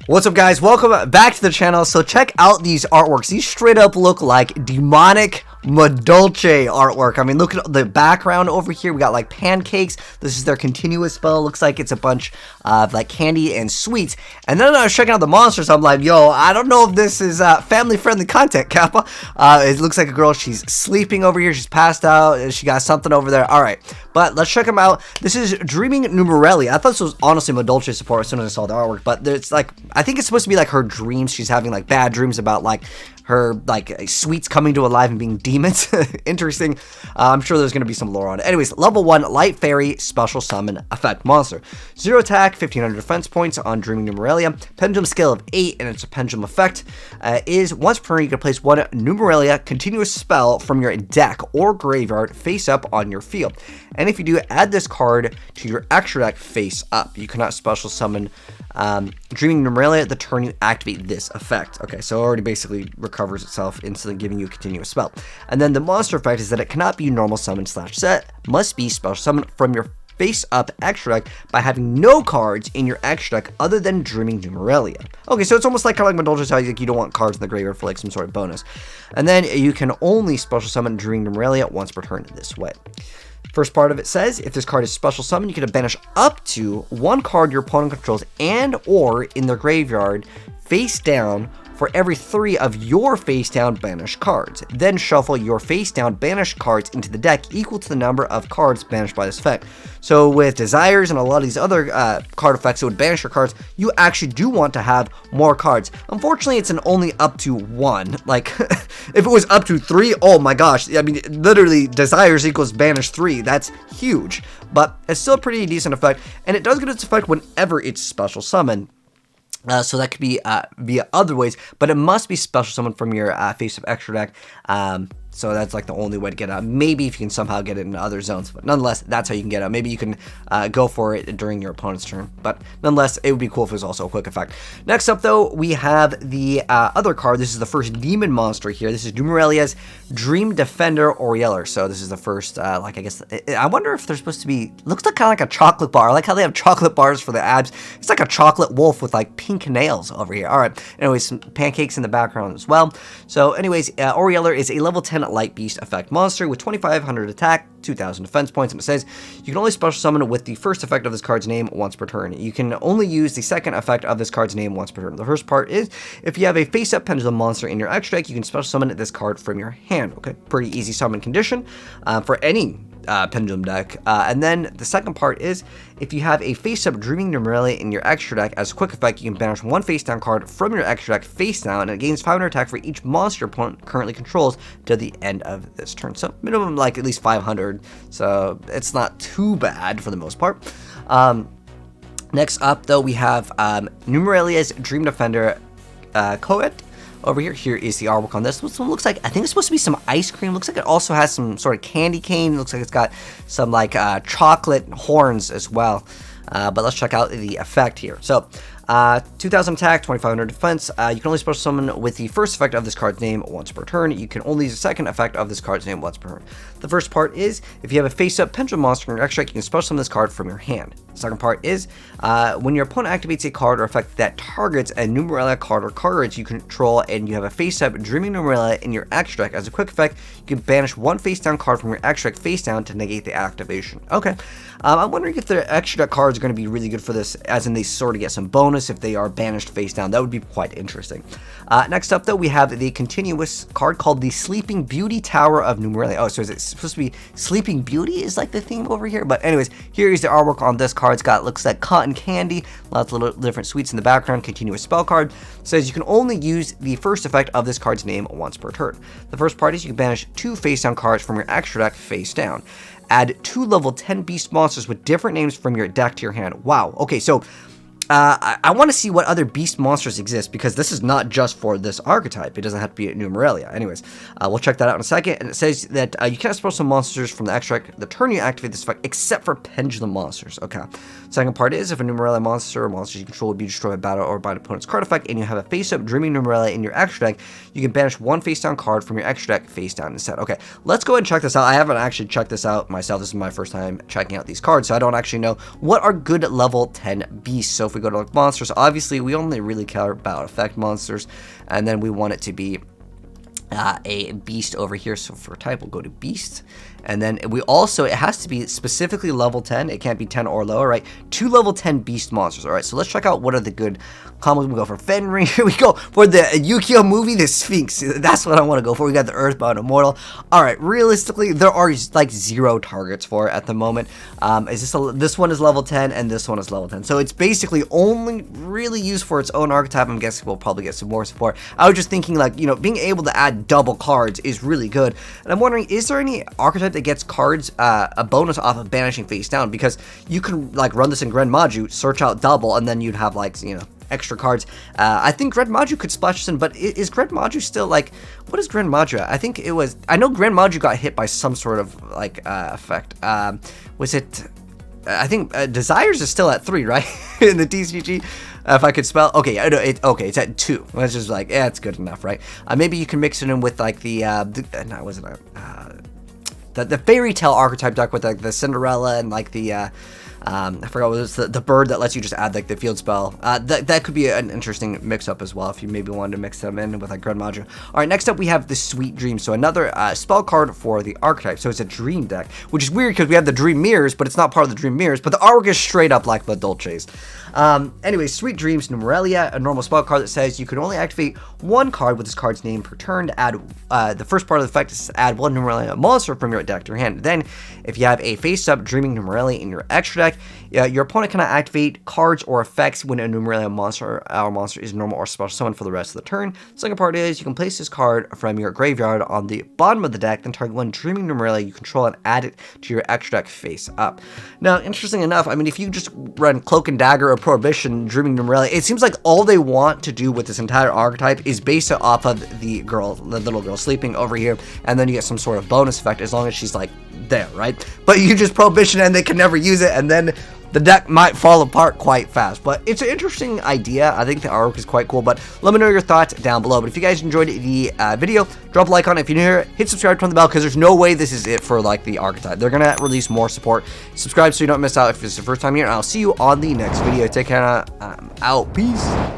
What's up, guys? Welcome back to the channel. So check out these artworks. These straight up look like demonic Madolche artwork. I mean, look at the background over here. We got like pancakes. This is their continuous spell. Looks like it's a bunch of like candy and sweets. And then I was checking out the monsters. I'm like, yo, I don't know if this is family-friendly content, Kappa. It looks like a girl. She's sleeping over here. She's passed out. She got something over there. All right, but let's check them out. This is Dreaming Nemurelia. I thought this was honestly Madolche support as soon as I saw the artwork, but it's like, I think it's supposed to be like her dreams. She's having like bad dreams about like her like sweets coming to alive and being demons. Interesting. I'm sure there's going to be some lore on it. Anyways, level 1 Light Fairy Special Summon Effect Monster. 0 attack, 1500 defense points on Dreaming Nemurelia. Pendulum scale of 8, and it's a pendulum effect. Is once per turn you can place one Nemurelia continuous spell from your deck or graveyard face up on your field. And if you do, add this card to your extra deck face up. You cannot special summon Dreaming Nemurelia the turn you activate this effect. Okay, so it already basically recovers itself, instantly giving you a continuous spell. And then the monster effect is that it cannot be normal summon / set, must be special summon from your face up extra deck by having no cards in your extra deck other than Dreaming Nemurelia. Okay, so it's almost like kind of like Madolche's how you don't want cards in the graveyard for like some sort of bonus. And then you can only special summon Dreaming Nemurelia once per turn this way. First part of it says, if this card is special summon, you can banish up to one card your opponent controls and or in their graveyard face down for every 3 of your face down banished cards. Then shuffle your face down banished cards into the deck equal to the number of cards banished by this effect. So with Desires and a lot of these other card effects that would banish your cards, you actually do want to have more cards. Unfortunately, it's an only up to 1. Like, if it was up to 3, oh my gosh. I mean, literally, Desires equals banish 3. That's huge. But it's still a pretty decent effect, and it does get its effect whenever it's special summon. So that could be via other ways, but it must be special summon from your face-up extra deck. So that's like the only way to get out. Maybe if you can somehow get it in other zones, but nonetheless, that's how you can get out. Maybe you can go for it during your opponent's turn, but nonetheless, it would be cool if it was also a quick effect. Next up, though, we have the other card. This is the first demon monster here. This is Nemurelia's Dream Defender Orieller. So this is the first, like, I guess, I wonder if they're supposed to be, looks like kind of like a chocolate bar. I like how they have chocolate bars for the abs. It's like a chocolate wolf with like pink nails over here. All right, anyways, some pancakes in the background as well. So anyways, Orieller is a level 10 Light Beast effect monster with 2500 attack, 2000 defense points, and it says you can only special summon with the first effect of this card's name once per turn. You can only use the second effect of this card's name once per turn. The first part is if you have a face-up pendulum monster in your extra deck, you can special summon this card from your hand. Okay, pretty easy summon condition for any pendulum deck. And then the second part is if you have a face-up Dreaming Nemurelia in your extra deck, as a quick effect, you can banish one face-down card from your extra deck face down, and it gains 500 attack for each monster your opponent currently controls to the end of this turn. So minimum like at least 500. So it's not too bad for the most part. Next up, though, we have Nemurelia's Dream Defender Coed. Over here is the artwork on this. This one looks like, I think it's supposed to be some ice cream. Looks like it also has some sort of candy cane. Looks like it's got some like chocolate horns as well. But let's check out the effect here. So 2000 attack, 2500 defense. You can only special summon with the first effect of this card's name once per turn. You can only use the second effect of this card's name once per turn. The first part is if you have a face-up pendulum monster in your extra deck, you can special summon this card from your hand. The second part is when your opponent activates a card or effect that targets a Nemurelia card or cards you control, and you have a face-up Dreaming Nemurelia in your extra deck, as a quick effect, you can banish one face-down card from your extra deck face down to negate the activation. Okay, I'm wondering if the extra deck cards are going to be really good for this, as in they sort of get some bonus if they are banished face down. That would be quite interesting. Next up, though, we have the continuous card called the Sleeping Beauty Tower of Nemurelia. Oh, so is it supposed to be Sleeping Beauty is like the theme over here? But anyways, here is the artwork on this card. It's got, looks like cotton candy, lots of little different sweets in the background. Continuous spell card. It says you can only use the first effect of this card's name once per turn. The first part is you can banish 2 face down cards from your extra deck face down. Add 2 level 10 beast monsters with different names from your deck to your hand. Wow. Okay, so I want to see what other beast monsters exist, because this is not just for this archetype. It doesn't have to be Nemurelia. Anyways, we'll check that out in a second. And it says that you can't special summon monsters from the extract the turn you activate this effect, except for pendulum monsters. Okay. Second part is if a Nemurelia monster or monsters you control would be destroyed by battle or by an opponent's card effect, and you have a face-up Dreaming Nemurelia in your extra deck, you can banish one face-down card from your extra deck face down instead. Okay, let's go ahead and check this out. I haven't actually checked this out myself. This is my first time checking out these cards, so I don't actually know what are good level 10 beasts. So if we go to like monsters, obviously we only really care about effect monsters, and then we want it to be a beast over here. So for type, we'll go to beast, and then we also, it has to be specifically level 10. It can't be 10 or lower, right? 2 level 10 beast monsters. All right, so let's check out what are the good combos. We go for Fenrir. Here we go for the YuGiOh movie, the Sphinx. That's what I want to go for. We got the Earthbound Immortal. All right, realistically, there are like 0 targets for it at the moment. This one is level 10 and this one is level 10. So it's basically only really used for its own archetype. I'm guessing we'll probably get some more support. I was just thinking, like, you know, being able to add double cards is really good. And I'm wondering, is there any archetype that gets cards a bonus off of banishing face down? Because you can like run this in Grand Maju, search out double, and then you'd have like, you know, extra cards. I think Grand Maju could splash this in, but is Grand Maju still like, what is Grand Maju at? I think it was, I know Grand Maju got hit by some sort of like effect. Was it, I think Desires is still at 3, right? In the TCG. If I could spell, okay, I know okay, it's at 2. It's just like, yeah, it's good enough, right? Maybe you can mix it in with like the fairy tale archetype deck with like the Cinderella and like the I forgot what it was, the bird that lets you just add like the field spell. That could be an interesting mix up as well if you maybe wanted to mix them in with like Grand Maju. All right, next up we have the Sweet Dream. So another spell card for the archetype. So it's a dream deck, which is weird because we have the Dream Mirrors, but it's not part of the Dream Mirrors. But the artwork is straight up like the Dolces. Anyway, Sweet Dreams, Nemurelia, a normal spell card that says you can only activate 1 card with this card's name per turn to add, the first part of the effect is to add 1 Nemurelia monster from your deck to your hand. Then, if you have a face-up Dreaming Nemurelia in your extra deck, your opponent cannot activate cards or effects when a Nemurelia monster is normal or special summon for the rest of the turn. The second part is you can place this card from your graveyard on the bottom of the deck, then target 1 Dreaming Nemurelia you control and add it to your extra deck face up. Now, interesting enough, I mean, if you just run Cloak and Dagger or Prohibition, Dreaming Nemurelia, it seems like all they want to do with this entire archetype is base it off of the little girl sleeping over here, and then you get some sort of bonus effect as long as she's like there, right? But you just Prohibition and they can never use it, and then the deck might fall apart quite fast. But it's an interesting idea. I think the artwork is quite cool, but let me know your thoughts down below. But if you guys enjoyed the video, drop a like on it. If you're new here, hit subscribe, turn the bell, because there's no way this is it for like the archetype. They're gonna release more support. Subscribe so you don't miss out if it's the first time here, and I'll see you on the next video. Take care. I'm out. Peace.